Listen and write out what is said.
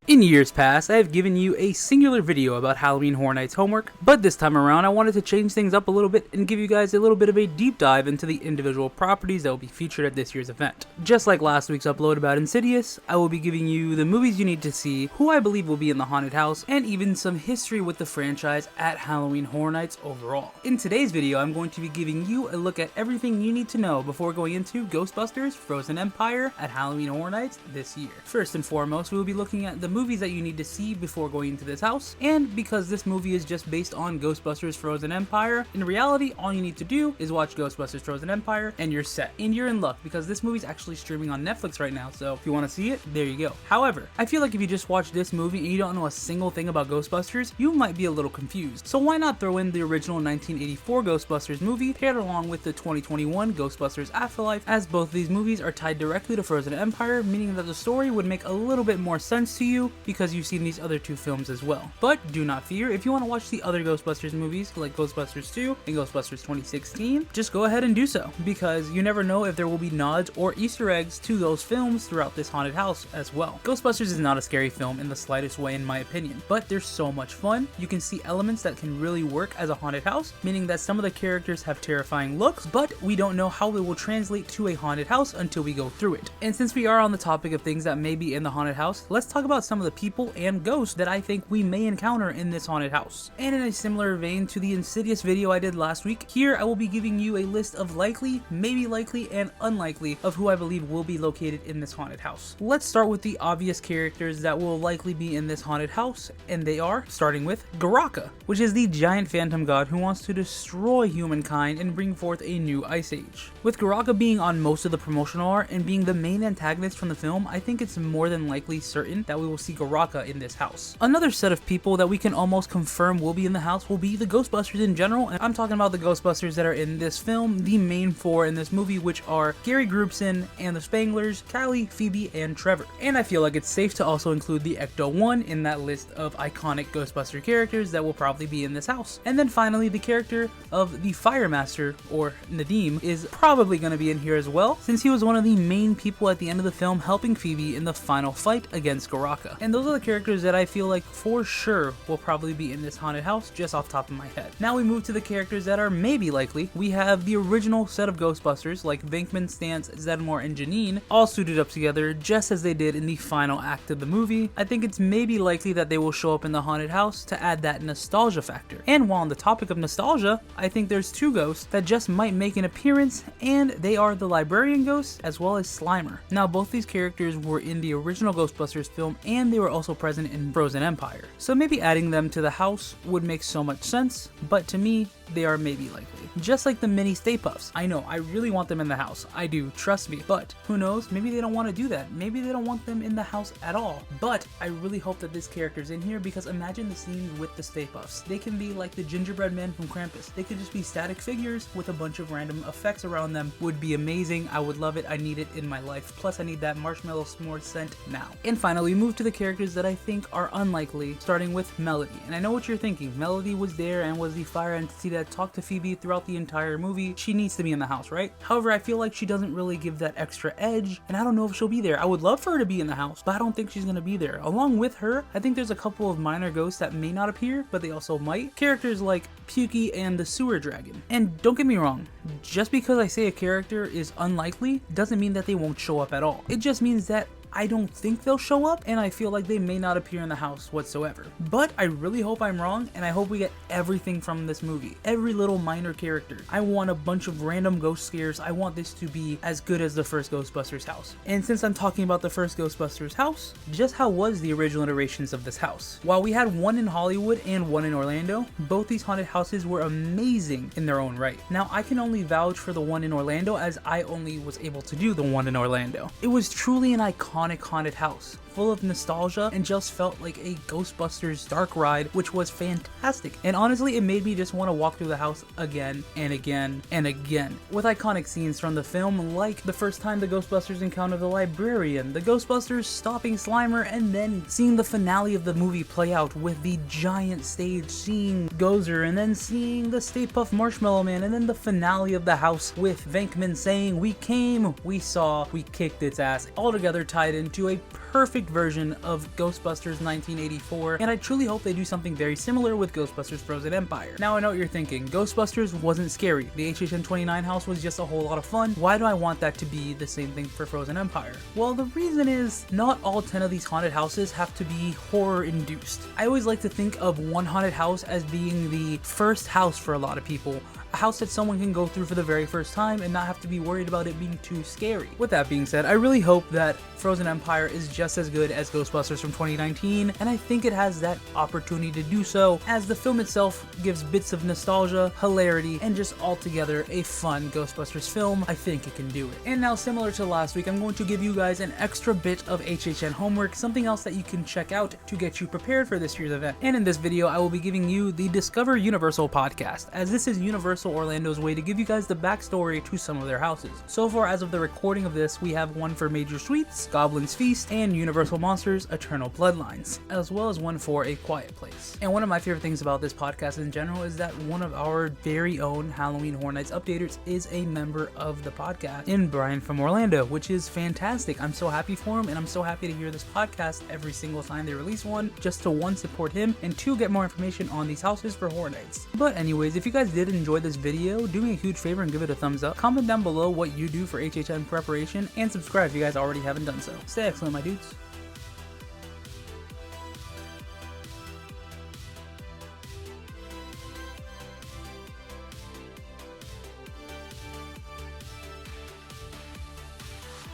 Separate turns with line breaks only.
In years past, I have given you a singular video about Halloween Horror Nights Homework, but this time around I wanted to change things up a little bit and give you guys a little bit of a deep dive into the individual properties that will be featured at this year's event. Just like last week's upload about Insidious, I will be giving you the movies you need to see, who I believe will be in the haunted house, and even some history with the franchise at Halloween Horror Nights overall. In today's video, I'm going to be giving you a look at everything you need to know before going into Ghostbusters Frozen Empire at Halloween Horror Nights this year. First and foremost, we will be looking at the movies that you need to see before going into this house, and because this movie is just based on Ghostbusters Frozen Empire, in reality all you need to do is watch Ghostbusters Frozen Empire and you're set. And you're in luck because this movie's actually streaming on Netflix right now, so if you want to see it, there you go. However, I feel like if you just watch this movie and you don't know a single thing about Ghostbusters, you might be a little confused. So why not throw in the original 1984 Ghostbusters movie paired along with the 2021 Ghostbusters Afterlife, as both these movies are tied directly to Frozen Empire, meaning that the story would make a little bit more sense to you because you've seen these other two films as well. But do not fear, if you want to watch the other Ghostbusters movies like Ghostbusters 2 and Ghostbusters 2016, just go ahead and do so, because you never know if there will be nods or Easter eggs to those films throughout this haunted house as well. Ghostbusters is not a scary film in the slightest way in my opinion, but there's so much fun. You can see elements that can really work as a haunted house, meaning that some of the characters have terrifying looks, but we don't know how it will translate to a haunted house until we go through it. And since we are on the topic of things that may be in the haunted house, let's talk about some of the people and ghosts that I think we may encounter in this haunted house. And in a similar vein to the Insidious video I did last week, here I will be giving you a list of likely, maybe likely, and unlikely of who I believe will be located in this haunted house. Let's start with the obvious characters that will likely be in this haunted house, and they are, starting with Garaka, which is the giant phantom god who wants to destroy humankind and bring forth a new ice age. With Garaka being on most of the promotional art and being the main antagonist from the film, I think it's more than likely certain that we will see Garaka in this house. Another set of people that we can almost confirm will be in the house will be the Ghostbusters in general, and I'm talking about the Ghostbusters that are in this film, the main four in this movie, which are Gary Groupson and the Spanglers, Callie, Phoebe, and Trevor. And I feel like it's safe to also include the Ecto-1 in that list of iconic Ghostbuster characters that will probably be in this house. And then finally, the character of the Fire Master, or Nadim, is probably going to be in here as well, since he was one of the main people at the end of the film helping Phoebe in the final fight against Garaka. And those are the characters that I feel like for sure will probably be in this haunted house, just off the top of my head. Now we move to the characters that are maybe likely. We have the original set of Ghostbusters like Venkman, Stantz, Zedmore, and Janine, all suited up together just as they did in the final act of the movie. I think it's maybe likely that they will show up in the haunted house to add that nostalgia factor. And while on the topic of nostalgia, I think there's two ghosts that just might make an appearance, and they are the Librarian Ghost as well as Slimer. Now both these characters were in the original Ghostbusters film, and they were also present in Frozen Empire, so maybe adding them to the house would make so much sense, but to me, they are maybe likely. Just like the mini Stay Puffs. I know, I really want them in the house. I do, trust me. But who knows? Maybe they don't want to do that. Maybe they don't want them in the house at all. But I really hope that this character's in here, because imagine the scene with the Stay Puffs. They can be like the gingerbread man from Krampus. They could just be static figures with a bunch of random effects around them. Would be amazing. I would love it. I need it in my life. Plus I need that marshmallow s'more scent now. And finally, we move to the characters that I think are unlikely, starting with Melody. And I know what you're thinking. Melody was there and was the fire entity that talked to Phoebe throughout the entire movie. She needs to be in the house, right? However, I feel like she doesn't really give that extra edge, and I don't know if she'll be there. I would love for her to be in the house, but I don't think she's gonna be there. Along with her, I think there's a couple of minor ghosts that may not appear, but they also might. Characters like Pukey and the Sewer Dragon. And don't get me wrong, just because I say a character is unlikely doesn't mean that they won't show up at all. It just means that I don't think they'll show up, and I feel like they may not appear in the house whatsoever. But I really hope I'm wrong, and I hope we get everything from this movie. Every little minor character. I want a bunch of random ghost scares. I want this to be as good as the first Ghostbusters house. And since I'm talking about the first Ghostbusters house, just how was the original iterations of this house? While we had one in Hollywood and one in Orlando, both these haunted houses were amazing in their own right. Now I can only vouch for the one in Orlando, as I only was able to do the one in Orlando. It was truly an iconic haunted house, full of nostalgia, and just felt like a Ghostbusters dark ride, which was fantastic. And honestly, it made me just want to walk through the house again and again and again, with iconic scenes from the film, like the first time the Ghostbusters encounter the Librarian, the Ghostbusters stopping Slimer, and then seeing the finale of the movie play out with the giant stage, seeing Gozer, and then seeing the Stay Puft Marshmallow Man, and then the finale of the house with Venkman saying, "We came, we saw, we kicked its ass," all together tied into a perfect version of Ghostbusters 1984, and I truly hope they do something very similar with Ghostbusters Frozen Empire. Now I know what you're thinking, Ghostbusters wasn't scary, the HHN 29 house was just a whole lot of fun, why do I want that to be the same thing for Frozen Empire? Well, the reason is, not all 10 of these haunted houses have to be horror induced. I always like to think of one haunted house as being the first house for a lot of people, a house that someone can go through for the very first time and not have to be worried about it being too scary. With that being said, I really hope that Frozen Empire is just as good as Ghostbusters from 2019, and I think it has that opportunity to do so, as the film itself gives bits of nostalgia, hilarity, and just altogether a fun Ghostbusters film. I think it can do it. And now, similar to last week, I'm going to give you guys an extra bit of HHN homework, something else that you can check out to get you prepared for this year's event. And in this video, I will be giving you the Discover Universal podcast, as this is Universal Orlando's way to give you guys the backstory to some of their houses. So far, as of the recording of this, we have one for Major Suites, Goblin's Feast, and Universal Monsters Eternal Bloodlines, as well as one for A Quiet Place. And one of my favorite things about this podcast in general is that one of our very own Halloween Horror Nights updaters is a member of the podcast, in Brian from Orlando, which is fantastic. I'm so happy for him, and I'm so happy to hear this podcast every single time they release one, just to one, support him, and two, get more information on these houses for Horror Nights. But anyways, if you guys did enjoy this video, do me a huge favor and give it a thumbs up. Comment down below what you do for HHN preparation, and subscribe if you guys already haven't done so. Stay excellent, my dudes.